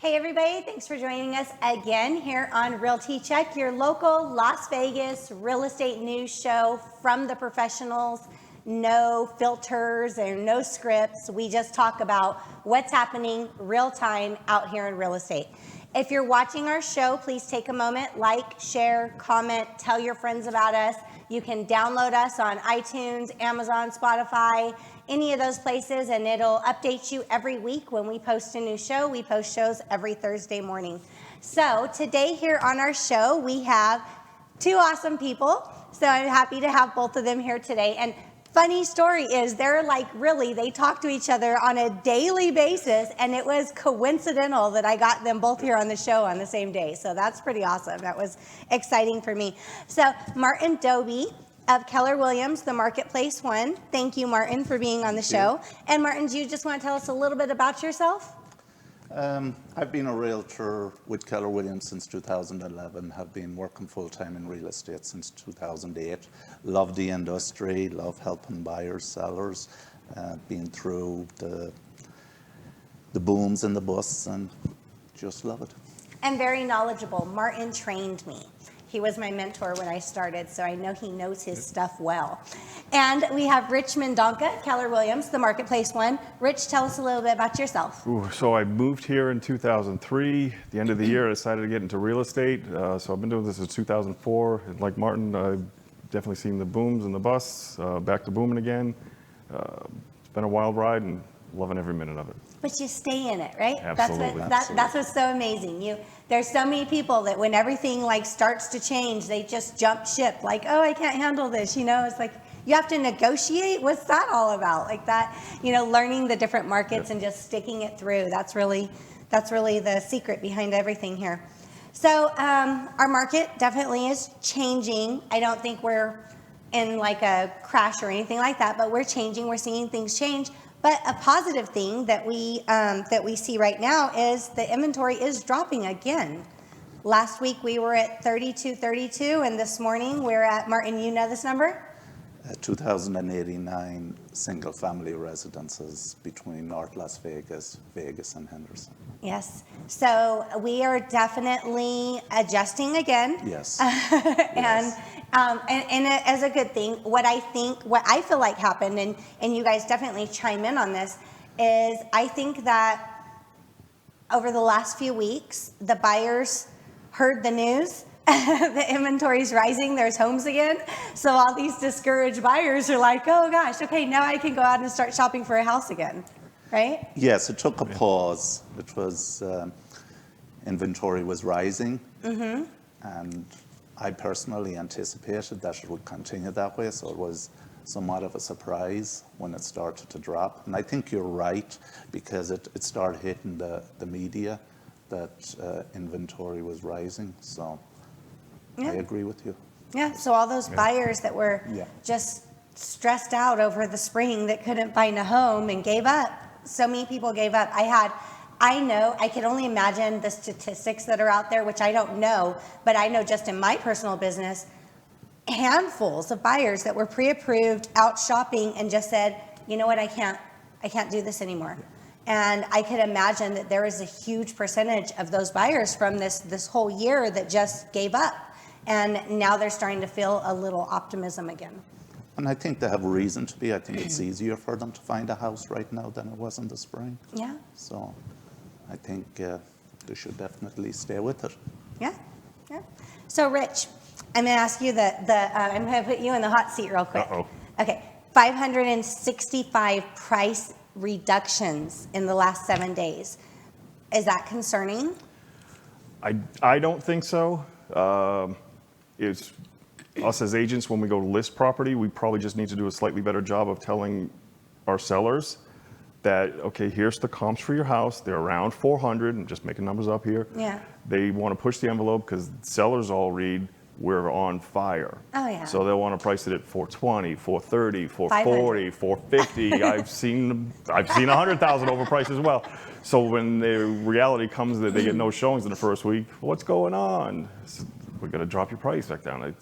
Hey everybody, thanks for joining us again here on Realty Check, your local Las Vegas real estate news show from the professionals. No filters and no scripts. We just talk about what's happening real time out here in real estate. If you're watching our show, please take a moment, like, share, comment, tell your friends about us. You can download us on iTunes, Amazon, Spotify, any of those places, and it'll update you every week when we post a new show. We post shows every Thursday morning. So today here on our show, we have two awesome people. So I'm happy to have both of them here today. And funny story is they talk to each other on a daily basis, and it was coincidental that I got them both here on the show on the same day. So that's pretty awesome. That was exciting for me. So Martin Dobey of Keller Williams, the Marketplace One. Thank you, Martin, for being on the show. And Martin, do you just want to tell us a little bit about yourself? I've been a realtor with Keller Williams since 2011, have been working full-time in real estate since 2008. Love the industry, love helping buyers, sellers, been through the booms and the busts, and just love it. And very knowledgeable. Martin trained me. He was my mentor when I started, so I know he knows his stuff well. And we have Rich Mendonca, Keller Williams, the Marketplace One. Rich, tell us a little bit about yourself. So I moved here in 2003. At the end of the year, I decided to get into real estate. So I've been doing this since 2004. Like Martin, I've definitely seen the booms and the busts, back to booming again. It's been a wild ride and loving every minute of it. But you stay in it, right? Absolutely. That's what's so amazing. There's so many people that when everything starts to change, they just jump ship. Like, oh, I can't handle this. It's like you have to negotiate. What's that all about? Like that, learning the different markets and just sticking it through. That's really the secret behind everything here. So our market definitely is changing. I don't think we're in like a crash or anything like that, but we're changing. We're seeing things change. But a positive thing that we see right now is the inventory is dropping again. Last week we were at 32, and this morning we're at, Martin, you know this number? 2,089 single-family residences between North Las Vegas, Vegas, and Henderson. Yes. So we are definitely adjusting again. Yes. And as a good thing, what I feel like happened, and you guys definitely chime in on this, is I think that over the last few weeks, the buyers heard the news. The inventory's rising, there's homes again. So all these discouraged buyers are like, oh gosh, okay, now I can go out and start shopping for a house again, right? Yes, it took a pause. It was, inventory was rising. Mm-hmm. And I personally anticipated that it would continue that way, so it was somewhat of a surprise when it started to drop. And I think you're right, because it started hitting the media that inventory was rising, so Yeah. I agree with you. Yeah, so all those buyers that were just stressed out over the spring that couldn't find a home and gave up. So many people gave up. I can only imagine the statistics that are out there, which I don't know, but I know just in my personal business, handfuls of buyers that were pre-approved, out shopping, and just said, you know what, I can't do this anymore. And I could imagine that there is a huge percentage of those buyers from this whole year that just gave up. And now they're starting to feel a little optimism again. And I think they have a reason to be. I think it's easier for them to find a house right now than it was in the spring. Yeah. So I think they should definitely stay with it. Yeah. So Rich, I'm going to ask you I'm going to put you in the hot seat real quick. Uh-oh. Okay. 565 price reductions in the last 7 days. Is that concerning? I don't think so. It's us as agents, when we go to list property, we probably just need to do a slightly better job of telling our sellers that, okay, here's the comps for your house. They're around 400, and just making numbers up here. Yeah. They want to push the envelope because sellers all read, we're on fire. Oh, yeah. So they'll want to price it at 420, 430, 440, 450. I've seen 100,000 overpriced as well. So when the reality comes that they get no showings in the first week, what's going on? We're going to drop your price back down.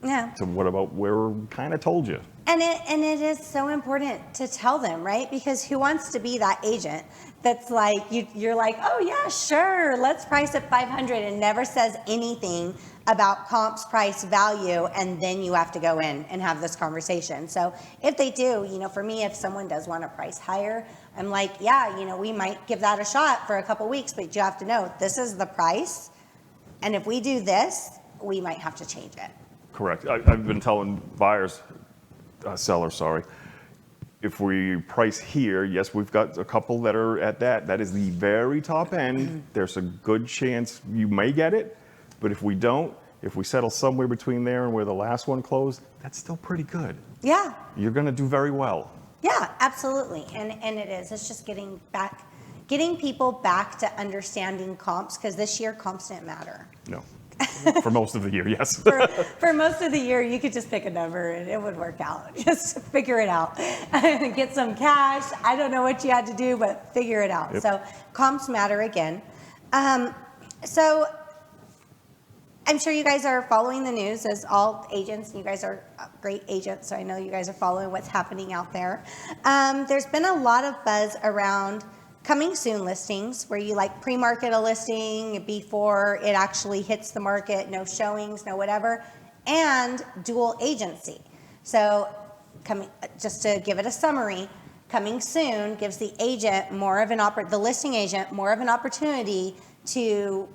Yeah. So what about where we kind of told you? And it is so important to tell them, right? Because who wants to be that agent that's like, you're like, oh yeah, sure, let's price at 500 and never says anything about comps, price, value, and then you have to go in and have this conversation. So if they do, for me, if someone does want to price higher, I'm like, yeah, we might give that a shot for a couple weeks, but you have to know this is the price. And if we do this, we might have to change it. Correct. I've been telling sellers, sorry, if we price here, yes, we've got a couple that are at that. That is the very top end. There's a good chance you may get it, but if we don't, if we settle somewhere between there and where the last one closed, that's still pretty good. Yeah. You're going to do very well. Yeah, absolutely. And it is. It's just getting people back to understanding comps, because this year comps didn't matter. No. For most of the year, yes. For most of the year, you could just pick a number and it would work out. Just figure it out. Get some cash. I don't know what you had to do, but figure it out. Yep. So comps matter again. So I'm sure you guys are following the news, as all agents. You guys are great agents, so I know you guys are following what's happening out there. There's been a lot of buzz around coming soon listings, where you like pre-market a listing before it actually hits the market, no showings, no whatever, and dual agency. So just to give it a summary, coming soon gives the agent more of the listing agent more of an opportunity to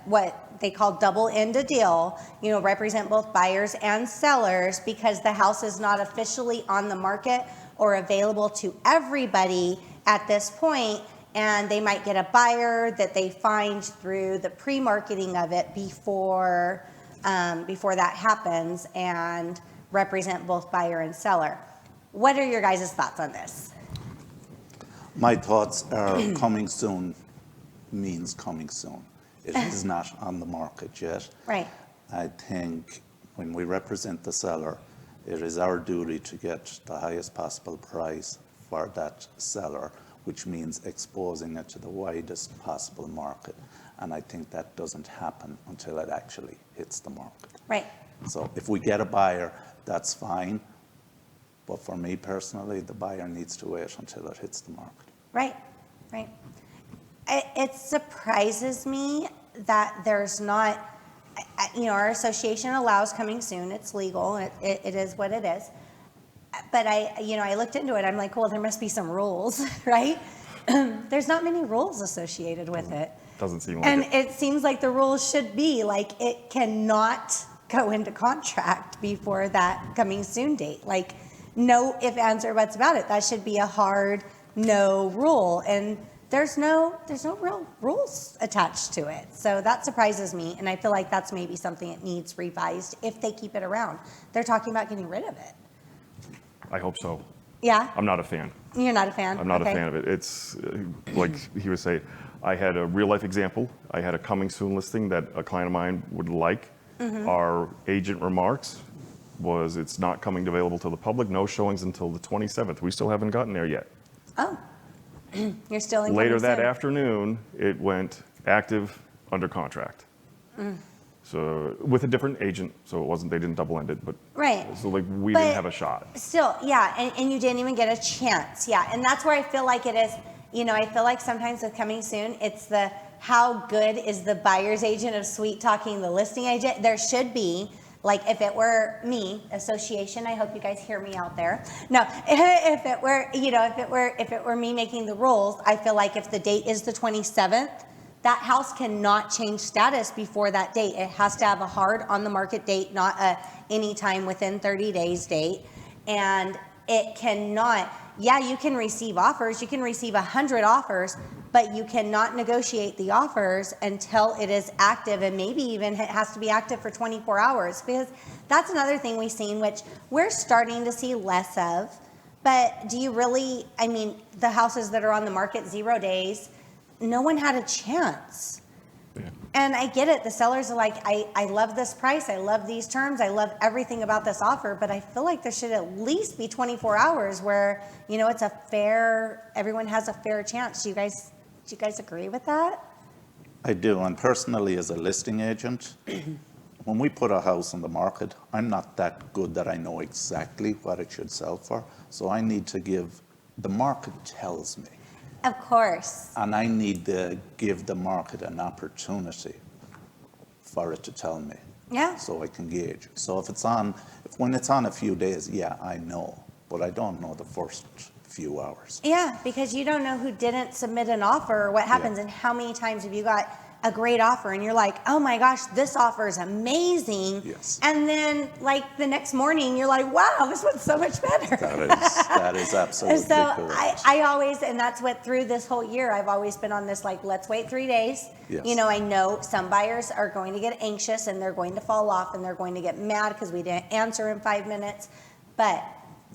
what they call double end a deal, represent both buyers and sellers, because the house is not officially on the market or available to everybody at this point, and they might get a buyer that they find through the pre-marketing of it before that happens, and represent both buyer and seller. What are your guys' thoughts on this? My thoughts are coming soon means coming soon. It is not on the market yet. Right. I think when we represent the seller, it is our duty to get the highest possible price for that seller, which means exposing it to the widest possible market. And I think that doesn't happen until it actually hits the market. Right. So if we get a buyer, that's fine. But for me personally, the buyer needs to wait until it hits the market. Right, right. It surprises me that there's not, our association allows coming soon. It's legal. It is what it is. But I looked into it. I'm like, well, there must be some rules, right? There's not many rules associated with it. Doesn't seem like and it. And it seems like the rules should be like it cannot go into contract before that coming soon date. Like, no ifs, ands, or buts about it. That should be a hard no rule. And there's no real rules attached to it. So that surprises me. And I feel like that's maybe something that needs revised if they keep it around. They're talking about getting rid of it. I hope so. Yeah? I'm not a fan. You're not a fan? I'm not a fan of it. It's like he was saying, I had a real life example. I had a coming soon listing that a client of mine would like. Mm-hmm. Our agent remarks was it's not coming available to the public, no showings until the 27th. We still haven't gotten there yet. Oh, you're still in. Later that afternoon, it went active, under contract. So with a different agent, so it wasn't, they didn't double end it, but right. So like we didn't have a shot. Still, yeah, and you didn't even get a chance, yeah, and that's where I feel like it is. I feel like sometimes with coming soon, it's the how good is the buyer's agent of sweet talking the listing agent. There should be. Like if it were me, association, I hope you guys hear me out there. No, if it were me making the rules, I feel like if the date is the 27th, that house cannot change status before that date. It has to have a hard on the market date, not a anytime within 30 days date. And it cannot, you can receive offers, you can receive 100 offers, but you cannot negotiate the offers until it is active, and maybe even it has to be active for 24 hours, because that's another thing we've seen, which we're starting to see less of. But do you really, the houses that are on the market 0 days, no one had a chance. Yeah. And I get it. The sellers are like, I love this price. I love these terms. I love everything about this offer. But I feel like there should at least be 24 hours where, it's a fair, everyone has a fair chance. Do you guys agree with that? I do. And personally, as a listing agent, when we put a house on the market, I'm not that good that I know exactly what it should sell for. So I need to the market tells me. Of course. And I need to give the market an opportunity for it to tell me. Yeah. So I can gauge. So when it's on a few days, yeah, I know, but I don't know the first few hours. Yeah, because you don't know who didn't submit an offer or what happens, and how many times have you got a great offer and you're like, oh my gosh, this offer is amazing. Yes. And then like the next morning you're like, wow, this one's so much better. That is absolutely So correct. I always, and that's what through this whole year, I've always been on this, like, let's wait 3 days. Yes. You know, I know some buyers are going to get anxious and they're going to fall off and they're going to get mad because we didn't answer in 5 minutes. But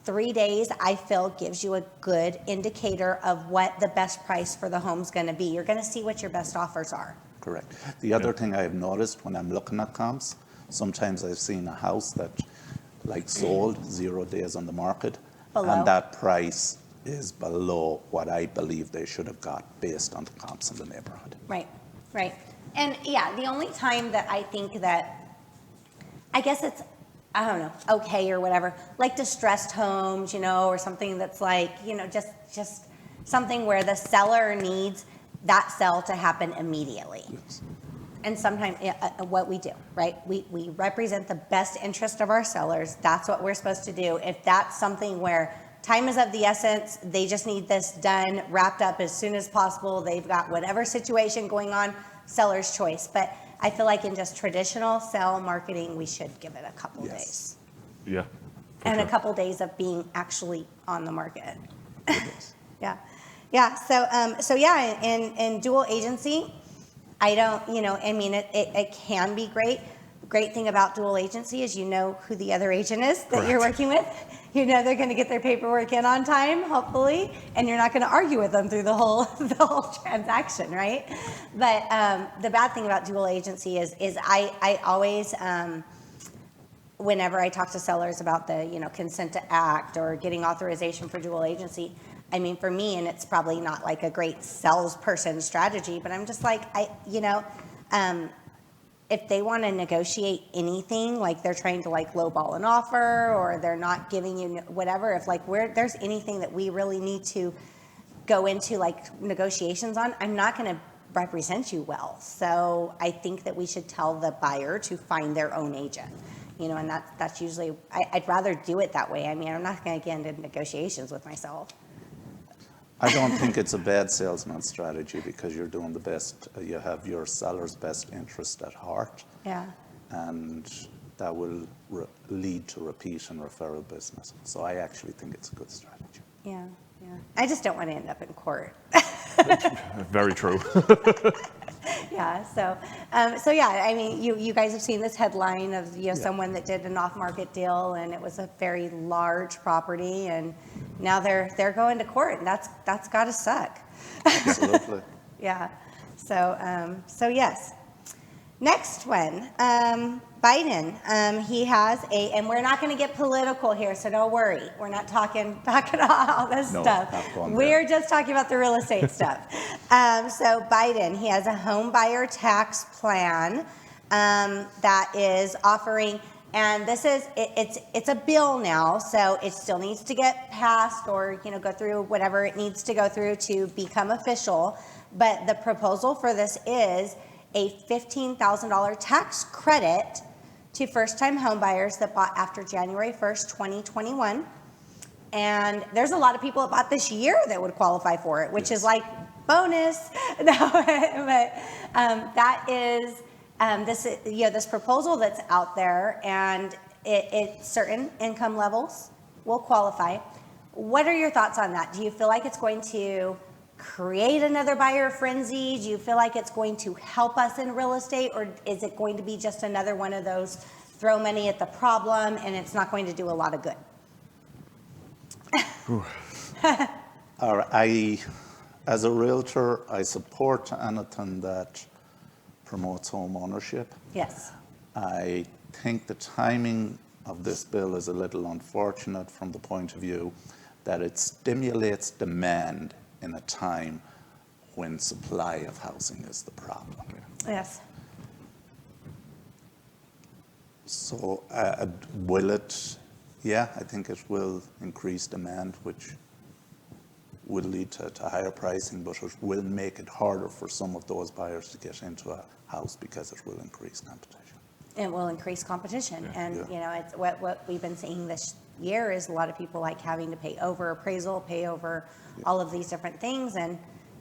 3 days, I feel, gives you a good indicator of what the best price for the home's going to be. You're going to see what your best offers are. Correct. The other thing I've noticed when I'm looking at comps, sometimes I've seen a house that sold 0 days on the market, Below. and that price is below what I believe they should have got based on the comps in the neighborhood. Right, right. And yeah, the only time that I think that, I guess it's, I don't know, okay or whatever, like distressed homes, you know, or something that's like, you know, just something where the seller needs that sell to happen immediately. Yes. And sometimes what we do, right? We represent the best interest of our sellers. That's what we're supposed to do. If that's something where time is of the essence, they just need this done, wrapped up as soon as possible, they've got whatever situation going on, seller's choice. But I feel like in just traditional sell marketing, we should give it a couple Yes. days. Yeah. And sure. a couple days of being actually on the market. Yes. Yeah. Yeah. So yeah, in dual agency, I don't, you know, I mean, it can be great. Great thing about dual agency is you know who the other agent is that you're working with. You know they're going to get their paperwork in on time, hopefully, and you're not going to argue with them through the whole transaction, right? But the bad thing about dual agency is I always, whenever I talk to sellers about the, you know, consent to act or getting authorization for dual agency, I mean, for me, and it's probably not like a great salesperson strategy, but I'm just like, if they want to negotiate anything, like they're trying to like lowball an offer or they're not giving you whatever, if like there's anything that we really need to go into like negotiations on, I'm not going to represent you well. So I think that we should tell the buyer to find their own agent. You know, and that's usually, I'd rather do it that way. I mean, I'm not going to get into negotiations with myself. I don't think it's a bad salesman strategy because you're doing the best. You have your seller's best interest at heart, Yeah. and that will lead to repeat and referral business. So I actually think it's a good strategy. Yeah. Yeah. I just don't want to end up in court. Very true. Yeah. So yeah, I mean, you guys have seen this headline of, you know, someone that did an off-market deal and it was a very large property and now they're going to court and that's got to suck. Absolutely. Yeah. So yes. Next one, Biden. He has and we're not going to get political here, so don't worry. We're not talking all this No, stuff. not going We're just talking about the real estate stuff. So Biden, he has a homebuyer tax plan that is offering, and this is it's a bill now, so it still needs to get passed or, you know, go through whatever it needs to go through to become official. But the proposal for this is a $15,000 tax credit to first-time homebuyers that bought after January 1st, 2021. And there's a lot of people that bought this year that would qualify for it, which is like bonus. No, but that is this proposal that's out there, and it certain income levels will qualify. What are your thoughts on that? Do you feel like it's going to create another buyer frenzy? Do you feel like it's going to help us in real estate, or is it going to be just another one of those throw money at the problem and it's not going to do a lot of good? All right. As a realtor, I support anything that promotes home ownership. Yes. I think the timing of this bill is a little unfortunate from the point of view that it stimulates demand in a time when supply of housing is the problem. Yes. So will it? Yeah, I think it will increase demand, which will lead to higher pricing, but it will make it harder for some of those buyers to get into a house because it will increase competition. It will increase competition. Yeah. And, Yeah. you know, it's what we've been seeing this year is a lot of people like having to pay over appraisal, pay over all of these different things, and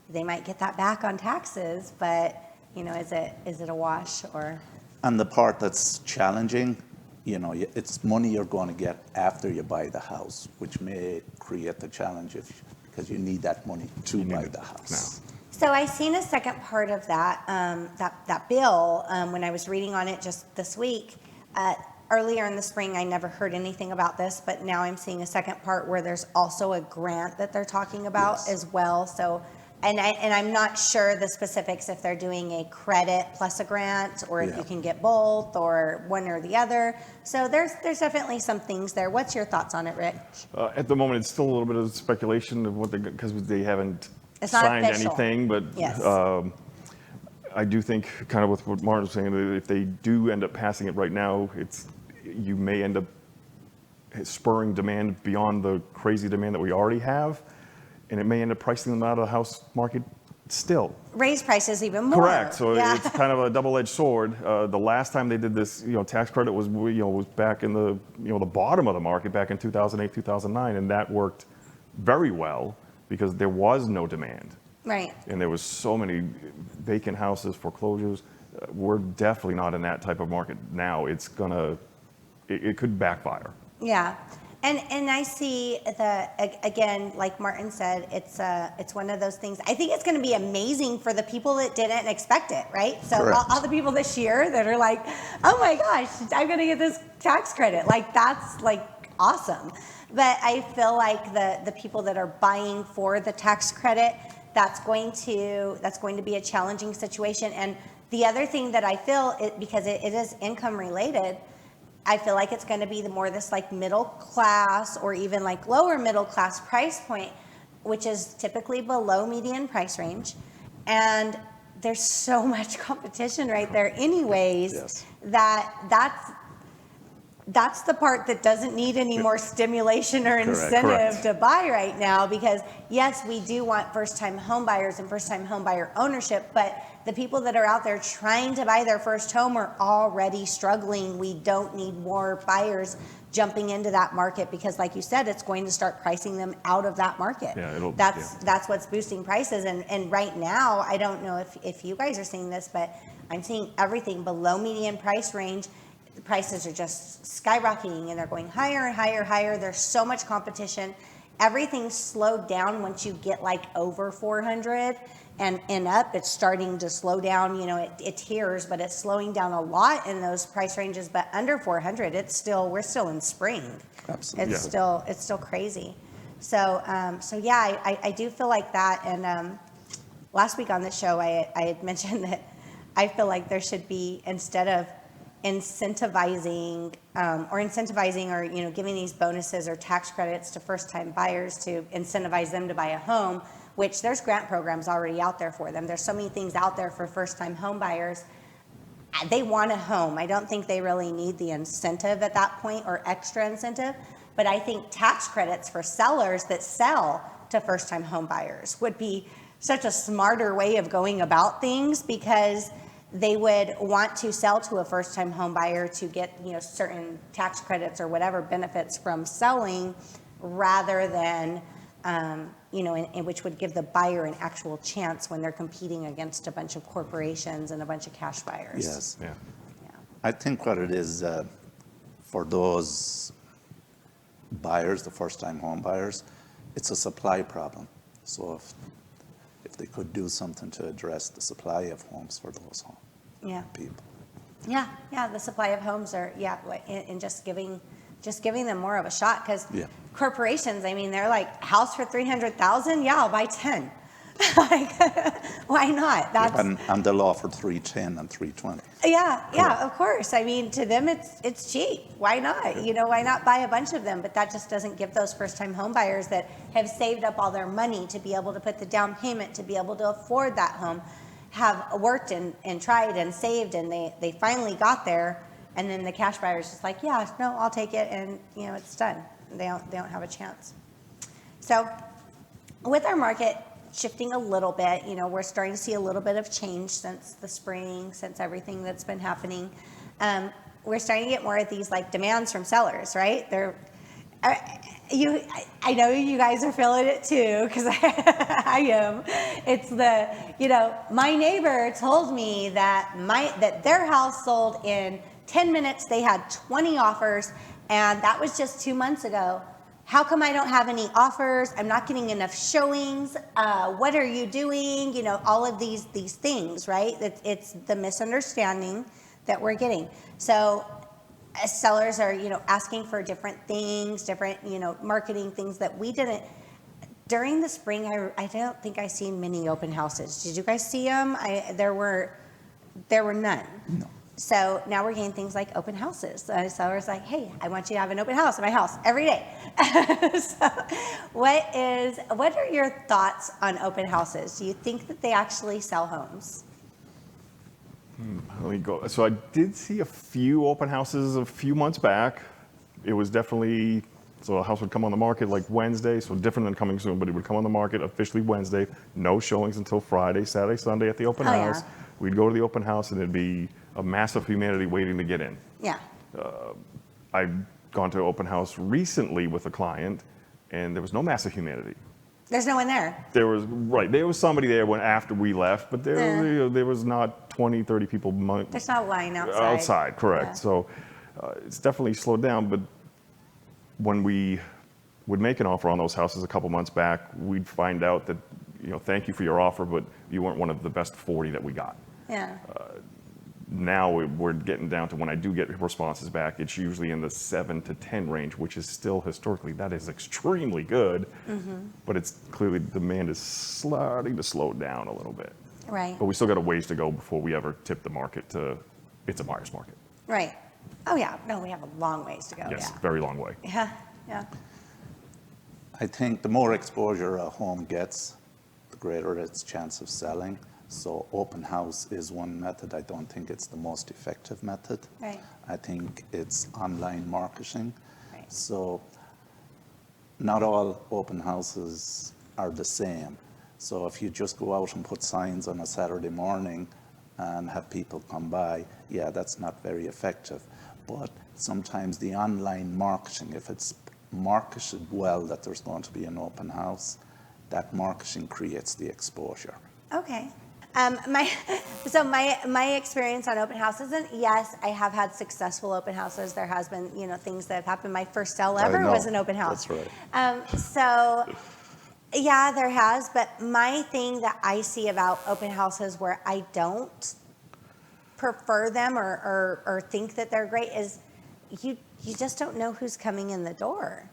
they might get that back on taxes, but, you know, is it a wash or? And the part that's challenging, you know, it's money you're going to get after you buy the house, which may create the challenge because you need that money to buy the house. So I seen a second part of that that bill when I was reading on it just this week. Earlier in the spring, I never heard anything about this, but now I'm seeing a second part where there's also a grant that they're talking about as well. So, and I'm not sure the specifics if they're doing a credit plus a grant or if you can get both or one or the other. So there's definitely some things there. What's your thoughts on it, Rick? At the moment, it's still a little bit of speculation of what because they haven't It's not signed official. anything, but Yes. I do think, kind of with what Martin was saying, that if they do end up passing it right now, you may end up spurring demand beyond the crazy demand that we already have, and it may end up pricing them out of the house market still. Raise prices even more. Correct. So Yeah. it's kind of a double-edged sword. The last time they did this, tax credit was back in the the bottom of the market back in 2008, 2009, and that worked very well because there was no demand. Right. And there was so many vacant houses, foreclosures. We're definitely not in that type of market now. It could backfire. Yeah. And I see again, like Martin said, it's one of those things. I think it's going to be amazing for the people that didn't expect it, right? So all the people this year that are like, oh my gosh, I'm going to get this tax credit. Like that's like awesome. But I feel like the people that are buying for the tax credit, that's going to be a challenging situation. And the other thing that I feel, because it is income related, I feel like it's going to be more this like middle class or even like lower middle class price point, which is typically below median price range. And there's so much competition right there anyways, that's the part that doesn't need any more stimulation or incentive to buy right now, because yes, we do want first-time home buyers and first-time home buyer ownership, but the people that are out there trying to buy their first home are already struggling. We don't need more buyers jumping into that market because, like you said, it's going to start pricing them out of that market. Yeah, that's what's boosting prices. And right now, I don't know if you guys are seeing this, but I'm seeing everything below median price range. The prices are just skyrocketing and they're going higher and higher, higher. There's so much competition. Everything's slowed down once you get like over 400 and up. It's starting to slow down. It tears, but it's slowing down a lot in those price ranges. But under 400, we're still in spring. Absolutely. It's still crazy. So yeah, I do feel like that. And last week on the show, I had mentioned that I feel like there should be, instead of incentivizing or giving these bonuses or tax credits to first-time buyers to incentivize them to buy a home, which there's grant programs already out there for them. There's so many things out there for first-time home buyers. They want a home. I don't think they really need the incentive at that point or extra incentive, but I think tax credits for sellers that sell to first-time home buyers would be such a smarter way of going about things, because they would want to sell to a first-time home buyer to get certain tax credits or whatever benefits from selling, rather than in which would give the buyer an actual chance when they're competing against a bunch of corporations and a bunch of cash buyers. Yes. Yeah. I think what it is for those buyers, the first-time home buyers, it's a supply problem. So if they could do something to address the supply of homes for those people. Yeah, the supply of homes are, and just giving them more of a shot, because corporations, I mean, they're like, house for $300,000, I'll buy 10. Like, why not? And they'll offer 310 and 320. Yeah, of course. I mean, to them, it's cheap. Why not? Why not buy a bunch of them? But that just doesn't give those first-time home buyers that have saved up all their money to be able to put the down payment, to be able to afford that home, have worked and tried and saved, and they finally got there. And then the cash buyer is just like, yeah, no, I'll take it, and it's done. They don't have a chance. So with our market shifting a little bit, we're starting to see a little bit of change since the spring, since everything that's been happening. We're starting to get more of these like demands from sellers, right? I know you guys are feeling it too, because I am. It's my neighbor told me that their house sold in 10 minutes. They had 20 offers, and that was just 2 months ago. How come I don't have any offers? I'm not getting enough showings. What are you doing? All of these things, right? It's the misunderstanding that we're getting. So sellers are, asking for different things, different, marketing things that we didn't. During the spring, I don't think I seen many open houses. Did you guys see them? There were none. No. So now we're getting things like open houses. Sellers like, hey, I want you to have an open house at my house every day. So what are your thoughts on open houses? Do you think that they actually sell homes? Let me go. So I did see a few open houses a few months back. It was definitely, so a house would come on the market like Wednesday, so different than coming soon, but it would come on the market officially Wednesday. No showings until Friday, Saturday, Sunday at the open house. Yeah. We'd go to the open house and it'd be a mass of humanity waiting to get in. Yeah. I've gone to open house recently with a client, and there was no massive humanity. There's no one there. There was somebody there when after we left, but there was not 20, 30 people. There's not a line outside. Outside, correct. Yeah. So it's definitely slowed down, but when we would make an offer on those houses a couple months back, we'd find out that, thank you for your offer, but you weren't one of the best 40 that we got. Yeah. Now we're getting down to when I do get responses back, it's usually in the 7 to 10 range, which is still historically, that is extremely good. Mm-hmm. But it's clearly demand is starting to slow down a little bit. Right. But we still got a ways to go before we ever tip the market to it's a buyer's market. Right. Oh yeah. No, we have a long ways to go. Yes, Yeah. very long way. Yeah. Yeah. I think the more exposure a home gets, the greater its chance of selling. So open house is one method. I don't think it's the most effective method. Right. I think it's online marketing. Right. So not all open houses are the same. So if you just go out and put signs on a Saturday morning and have people come by, yeah, that's not very effective. But sometimes the online marketing, if it's marketed well that there's going to be an open house, that marketing creates the exposure. Okay. My experience on open houses, and yes, I have had successful open houses. There has been, things that have happened. My first sale ever was an open house. That's right. So yeah, there has, but my thing that I see about open houses where I don't prefer them or think that they're great is you just don't know who's coming in the door.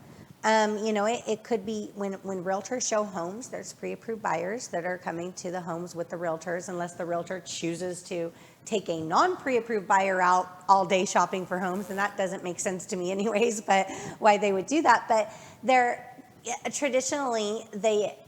It could be when realtors show homes, there's pre-approved buyers that are coming to the homes with the realtors, unless the realtor chooses to take a non-pre-approved buyer out all day shopping for homes, and that doesn't make sense to me anyways, but why they would do that. But traditionally,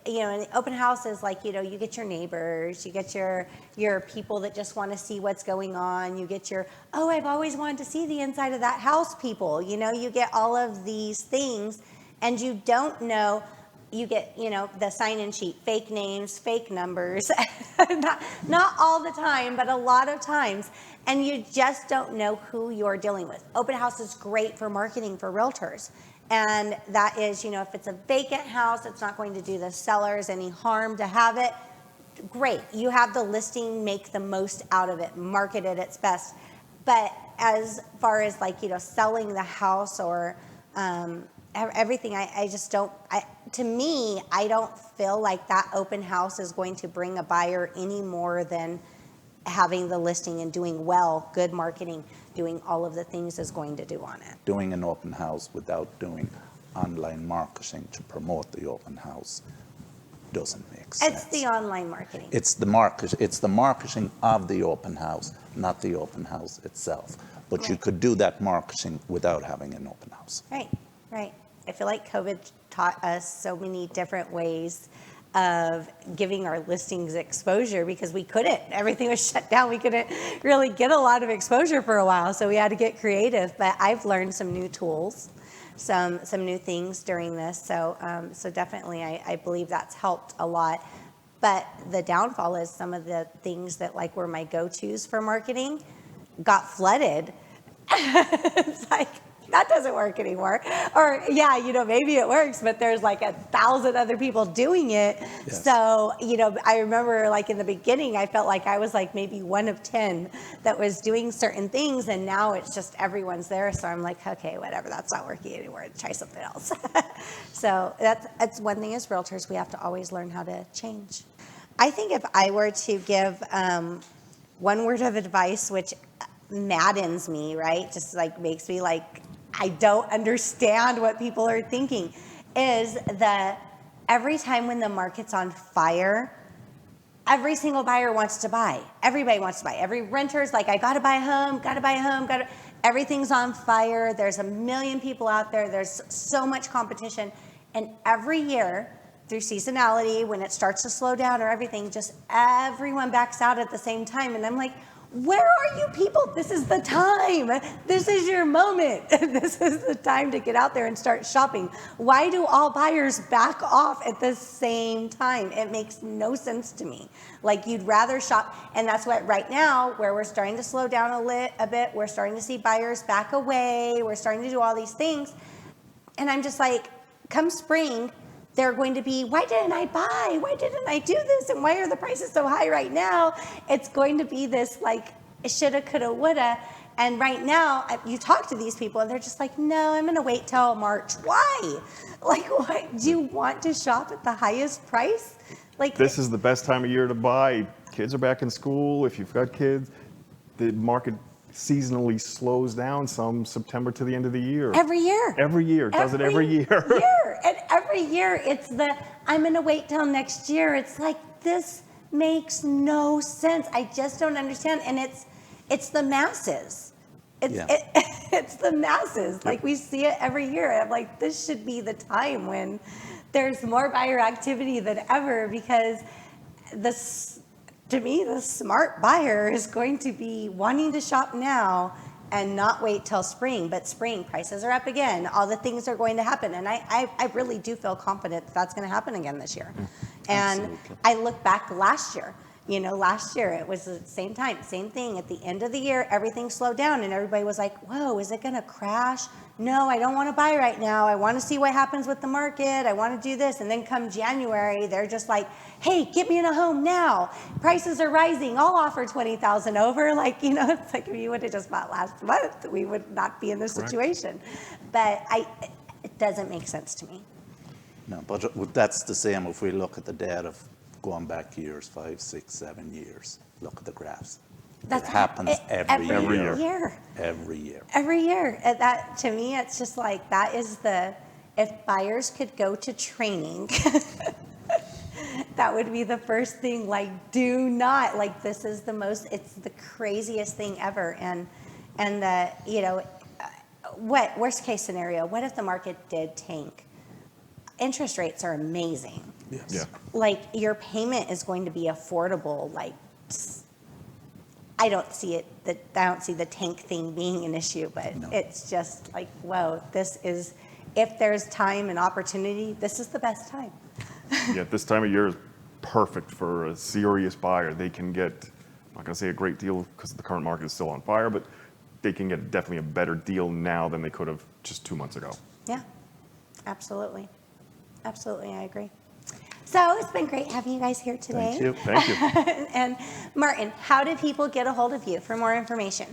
in open houses, like, you get your neighbors, you get your people that just want to see what's going on, you get your, oh, I've always wanted to see the inside of that house people, you get all of these things. And you don't know, you get, the sign-in sheet, fake names, fake numbers, not all the time, but a lot of times. And you just don't know who you're dealing with. Open house is great for marketing for realtors. And that is, if it's a vacant house, it's not going to do the sellers any harm to have it. Great. You have the listing, make the most out of it, market it its best. But as far as selling the house or, everything, I just don't, to me, I don't feel like that open house is going to bring a buyer any more than having the listing and doing well, good marketing, doing all of the things is going to do on it. Doing an open house without doing online marketing to promote the open house doesn't make sense. It's the online marketing. It's the marketing of the open house, not the open house itself. But Right. You could do that marketing without having an open house. Right. I feel like COVID taught us so many different ways of giving our listings exposure because we couldn't. Everything was shut down. We couldn't really get a lot of exposure for a while, so we had to get creative. But I've learned some new tools, some new things during this. So definitely, I believe that's helped a lot. But the downfall is some of the things that like were my go-tos for marketing got flooded. It's like, that doesn't work anymore. Or yeah, maybe it works, but there's like 1,000 other people doing it. Yes. So, I remember like in the beginning, I felt like I was like maybe one of 10 that was doing certain things. And now it's just everyone's there. So I'm like, okay, whatever, that's not working anymore. Try something else. So that's one thing as realtors, we have to always learn how to change. I think if I were to give one word of advice, which maddens me, right? Just like makes me like, I don't understand what people are thinking, is that every time when the market's on fire, every single buyer wants to buy. Everybody wants to buy. Every renter's like, I gotta buy a home, everything's on fire. There's a million people out there. There's so much competition. And every year, through seasonality, when it starts to slow down or everything, just everyone backs out at the same time. And I'm like, where are you people? This is the time. This is your moment. This is the time to get out there and start shopping. Why do all buyers back off at the same time? It makes no sense to me. Like you'd rather shop. And that's what right now, where we're starting to slow down a bit, we're starting to see buyers back away. We're starting to do all these things. And I'm just like, come spring, they're going to be, why didn't I buy? Why didn't I do this? And why are the prices so high right now? It's going to be this like shoulda, coulda, woulda. And right now, you talk to these people and they're just like, no, I'm going to wait till March. Why? Like, what? Do you want to shop at the highest price? Like This is the best time of year to buy. Kids are back in school. If you've got kids, the market seasonally slows down some September to the end of the year. Every year. Every year. Does it every year. And every year it's I'm going to wait till next year. It's like, this makes no sense. I just don't understand. And it's the masses. It's the masses. Like we see it every year. And I'm like, this should be the time when there's more buyer activity than ever, because to me, the smart buyer is going to be wanting to shop now and not wait till spring. But spring, prices are up again. All the things are going to happen. And I really do feel confident that that's going to happen again this year. And Absolutely. I look back last year. Last year it was the same time, same thing. At the end of the year, everything slowed down and everybody was like, whoa, is it going to crash? No, I don't want to buy right now. I want to see what happens with the market. I want to do this. And then come January, they're just like, hey, get me in a home now. Prices are rising. I'll offer $20,000 over. Like, it's like if you would have just bought last month, we would not be in this situation. But it doesn't make sense to me. No, but that's the same if we look at the data of going back years, 5, 6, 7 years. Look at the graphs. It happens every year. Every year. Every year. That, to me, it's just like, that is if buyers could go to training, that would be the first thing. Like, do not, like, this is it's the craziest thing ever. And what, worst case scenario, what if the market did tank? Interest rates are amazing. Yes. Yeah. Like, your payment is going to be affordable. Like, I don't see the tank thing being an issue, but No. It's just like, whoa, if there's time and opportunity, this is the best time. Yeah, this time of year is perfect for a serious buyer. They can get, I'm not going to say a great deal because the current market is still on fire, but they can get definitely a better deal now than they could have just 2 months ago. Yeah, absolutely. Absolutely, I agree. So it's been great having you guys here today. Thank you. Thank you. And Martin, how do people get a hold of you for more information?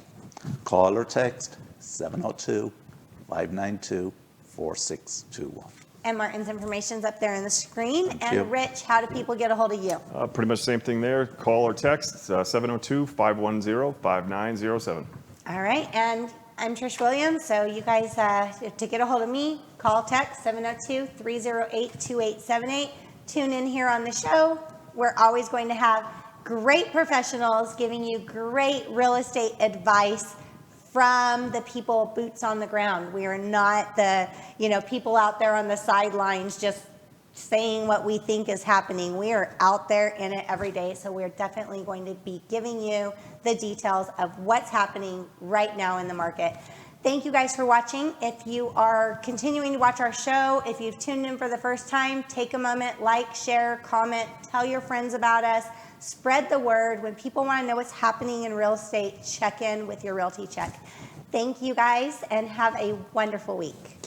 Call or text 702-592-4621. And Martin's information's up there on the screen. Thank And you. Rich, how do people get a hold of you? Pretty much the same thing there. Call or text 702-510-5907. All right, and I'm Trish Williams, so you guys, to get a hold of me, call, text 702-308-2878. Tune in here on the show. We're always going to have great professionals giving you great real estate advice from the people, boots on the ground. We are not the, people out there on the sidelines just saying what we think is happening. We are out there in it every day, so we're definitely going to be giving you the details of what's happening right now in the market. Thank you guys for watching. If you are continuing to watch our show, if you've tuned in for the first time, take a moment, like, share, comment, tell your friends about us, spread the word. When people want to know what's happening in real estate, check in with your Realty Check. Thank you guys, and have a wonderful week.